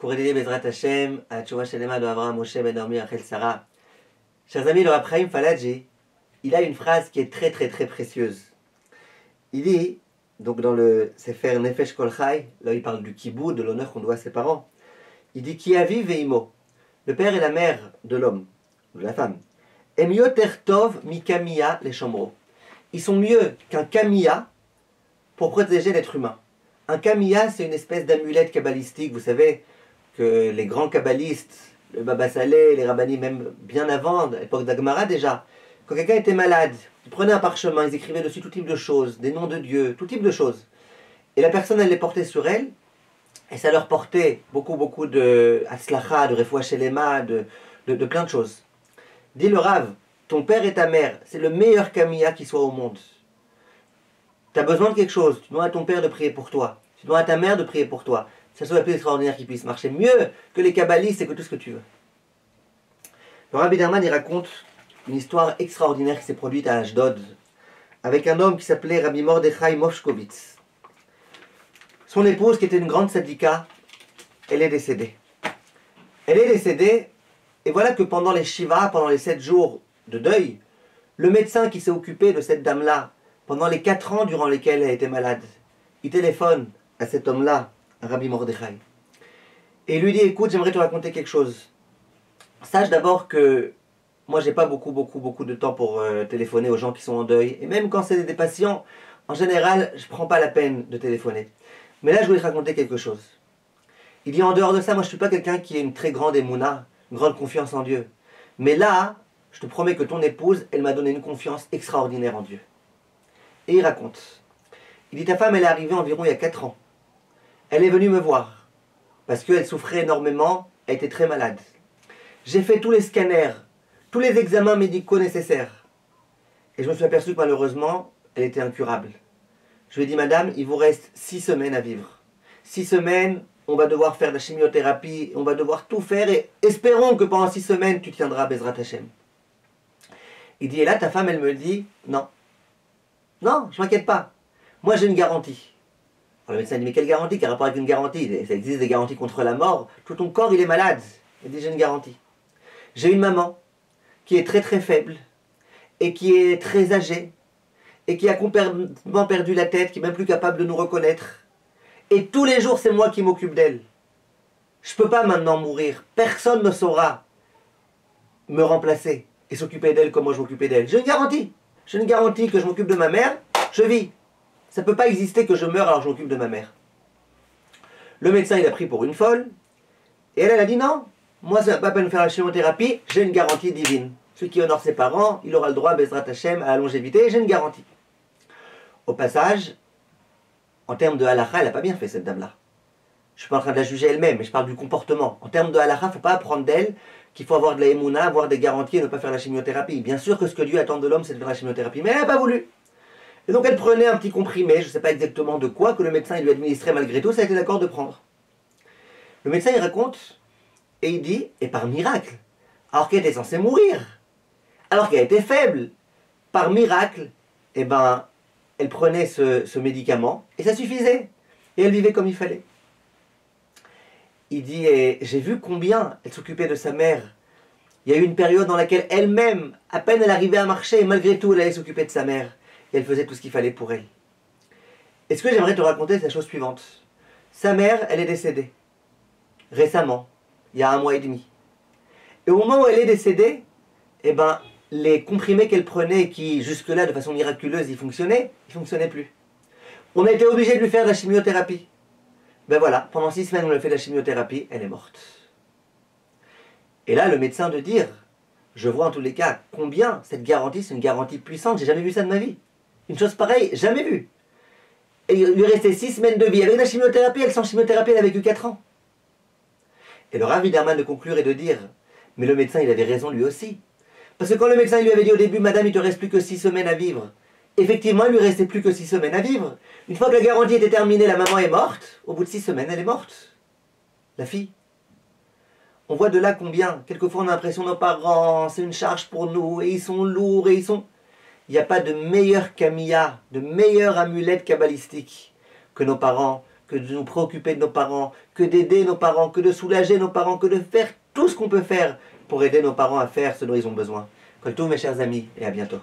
pour aider Bezrat Hashem à Tchouva Shelema de Avraham Moshe Ben Naomi Rachel Sarah. Chers amis, le Rav Chaim Falaji, il a une phrase qui est très précieuse. Il dit, donc dans le Sefer Nefesh Kol Chai, là il parle du kibbout, de l'honneur qu'on doit à ses parents. Il dit Ki aviv ve'imo, le père et la mère de l'homme, de la femme, em yoter tov mi kamiya les shomro. Ils sont mieux qu'un kamiya pour protéger l'être humain. Un kamiya, c'est une espèce d'amulette kabbalistique. Vous savez que les grands kabbalistes, le Baba Saleh, les rabbanis, même bien avant, à l'époque d'Agmara déjà, quand quelqu'un était malade, ils prenaient un parchemin, ils écrivaient dessus tout type de choses, des noms de Dieu, tout type de choses. Et la personne, elle les portait sur elle, et ça leur portait beaucoup de Hatzlacha, de Refoua Shelema, de plein de choses. Dit le Rav, ton père et ta mère, c'est le meilleur kamiya qui soit au monde. Tu as besoin de quelque chose, tu dois à ton père de prier pour toi, tu dois à ta mère de prier pour toi. Ça soit la plus extraordinaire qui puisse marcher, mieux que les kabbalistes et que tout ce que tu veux. Le Rabbi Derman, il raconte une histoire extraordinaire qui s'est produite à Ashdod avec un homme qui s'appelait Rabbi Mordechai Moshkovitz. Son épouse, qui était une grande sadika, elle est décédée. Elle est décédée, et voilà que pendant les Shiva, pendant les 7 jours de deuil, le médecin qui s'est occupé de cette dame-là, pendant les 4 ans durant lesquels elle était malade, il téléphone à cet homme-là, Rabbi Mordechai, et il lui dit, écoute, j'aimerais te raconter quelque chose. Sache d'abord que moi, j'ai pas beaucoup de temps pour téléphoner aux gens qui sont en deuil, et même quand c'est des patients, en général, je prends pas la peine de téléphoner. Mais là, je voulais te raconter quelque chose. Il dit, en dehors de ça, moi, je suis pas quelqu'un qui a une très grande émouna, une grande confiance en Dieu. Mais là, je te promets que ton épouse, elle m'a donné une confiance extraordinaire en Dieu. Et il raconte. Il dit, ta femme, elle est arrivée environ il y a 4 ans. Elle est venue me voir, parce qu'elle souffrait énormément, elle était très malade. J'ai fait tous les scanners, tous les examens médicaux nécessaires. Et je me suis aperçu que malheureusement, elle était incurable. Je lui ai dit, madame, il vous reste 6 semaines à vivre. 6 semaines, on va devoir faire de la chimiothérapie, on va devoir tout faire, et espérons que pendant 6 semaines, tu tiendras Bezrat Hashem. Il dit, et là, ta femme, elle me dit, non. Non, je m'inquiète pas. Moi, j'ai une garantie. Alors, le médecin dit, mais quelle garantie? Quel rapport avec une garantie? Ça existe des garanties contre la mort. Tout ton corps, il est malade. Il dit, j'ai une garantie. J'ai une maman qui est très faible et qui est très âgée et qui a complètement perdu la tête, qui est même plus capable de nous reconnaître. Et tous les jours, c'est moi qui m'occupe d'elle. Je ne peux pas maintenant mourir. Personne ne saura me remplacer et s'occuper d'elle comme moi je m'occupais d'elle. J'ai une garantie. J'ai une garantie que je m'occupe de ma mère, je vis. Ça ne peut pas exister que je meure alors que je m'occupe de ma mère. Le médecin, il a pris pour une folle. Et elle a dit non. Moi, ça ne va pas peine de faire la chimiothérapie, j'ai une garantie divine. Celui qui honore ses parents, il aura le droit, Bezrat Hashem, à la longévité, j'ai une garantie. Au passage, en termes de halakha, elle n'a pas bien fait cette dame-là. Je ne suis pas en train de la juger elle-même, mais je parle du comportement. En termes de halakha, il ne faut pas apprendre d'elle qu'il faut avoir de la émouna, avoir des garanties et ne pas faire la chimiothérapie. Bien sûr que ce que Dieu attend de l'homme, c'est de faire la chimiothérapie, mais elle n'a pas voulu. Et donc elle prenait un petit comprimé, je ne sais pas exactement de quoi, que le médecin il lui administrait malgré tout, ça a été d'accord de prendre. Le médecin il raconte, et il dit, et par miracle, alors qu'elle était censée mourir, alors qu'elle était faible, par miracle, eh ben, elle prenait ce médicament, et ça suffisait. Et elle vivait comme il fallait. Il dit, et j'ai vu combien elle s'occupait de sa mère. Il y a eu une période dans laquelle elle-même, à peine elle arrivait à marcher, et malgré tout, elle allait s'occuper de sa mère. Et elle faisait tout ce qu'il fallait pour elle. Et ce que j'aimerais te raconter, c'est la chose suivante. Sa mère, elle est décédée. Récemment. Il y a 1 mois et demi. Et au moment où elle est décédée, eh ben, les comprimés qu'elle prenait, qui jusque-là, de façon miraculeuse, ils fonctionnaient plus. On a été obligé de lui faire de la chimiothérapie. Ben voilà, pendant 6 semaines, on lui a fait de la chimiothérapie, elle est morte. Et là, le médecin de dire, je vois en tous les cas combien cette garantie, c'est une garantie puissante, j'ai jamais vu ça de ma vie. Une chose pareille, jamais vue. Et il lui restait 6 semaines de vie. Avec la chimiothérapie, elle sans chimiothérapie, elle a vécu 4 ans. Et le Rav Widerman de conclure et de dire, mais le médecin, il avait raison lui aussi. Parce que quand le médecin il lui avait dit au début, madame, il ne te reste plus que 6 semaines à vivre. Effectivement, il lui restait plus que 6 semaines à vivre. Une fois que la garantie était terminée, la maman est morte. Au bout de 6 semaines, elle est morte. La fille. On voit de là combien, quelquefois on a l'impression nos parents, c'est une charge pour nous, et ils sont lourds, et ils sont... Il n'y a pas de meilleur kamiya, de meilleure amulette kabbalistique que nos parents, que de nous préoccuper de nos parents, que d'aider nos parents, que de soulager nos parents, que de faire tout ce qu'on peut faire pour aider nos parents à faire ce dont ils ont besoin. Kol Tov, mes chers amis, et à bientôt.